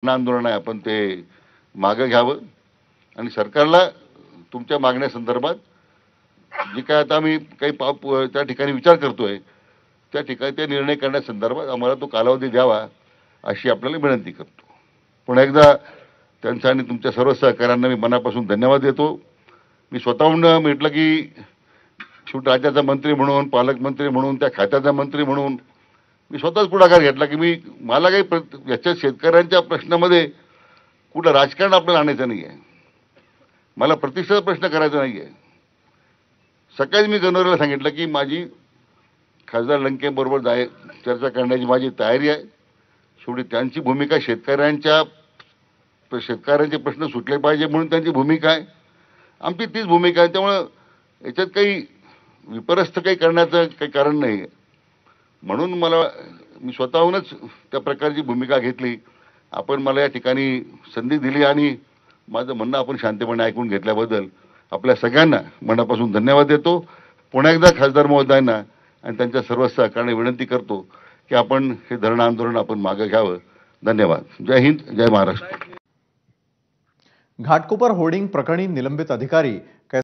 आंदोलन आहे आपण ते मागे घ्यावं आणि सरकारला तुमच्या मागण्यासंदर्भात जे काय आता आम्ही काही त्या ठिकाणी विचार करतोय त्या ठिकाणी ते निर्णय करण्यासंदर्भात आम्हाला तो कालावधी द्यावा अशी आपल्याला विनंती करतो. पुन्हा एकदा त्यांचा आणि तुमच्या सर्व सहकाऱ्यांना मी मनापासून धन्यवाद देतो. मी स्वतःहून म्हटलं की शेवटी राज्याचा मंत्री म्हणून, पालकमंत्री म्हणून, त्या खात्याचा मंत्री म्हणून मी स्वतःच पुढाकार घेतला की मला काही याच्या शेतकऱ्यांच्या प्रश्नामध्ये कुठलं राजकारण आपल्याला आणायचं नाही आहे. मला प्रतिष्ठेचा प्रश्न करायचा नाही आहे. सकाळी मी गणोरेला सांगितलं की माझी खासदार लंकेबरोबर चर्चा करण्याची माझी तयारी आहे. शेवटी त्यांची भूमिका शेतकऱ्यांचे प्रश्न सुटले पाहिजे म्हणून त्यांची भूमिका आहे. आमची तीच भूमिका आहे. त्यामुळं याच्यात काही विपरस्त काही करण्याचं काही कारण नाही आहे. म्हणून मी स्वतःहूनच त्या प्रकारची भूमिका घेतली. आपण मला या ठिकाणी संधी दिली आणि माझं म्हणणं आपण शांतपणे ऐकून घेतल्याबद्दल आपल्या सगळ्यांना मनापासून धन्यवाद देतो. पुन्हा एकदा खासदार महोदयांना आणि त्यांच्या सर्व सहकार्याने विनंती करतो की आपण हे धरणं आंदोलन आपण मागे घ्यावं. धन्यवाद. जय हिंद, जय महाराष्ट्र. घाटकोपर होर्डिंग प्रकरणी निलंबित अधिकारी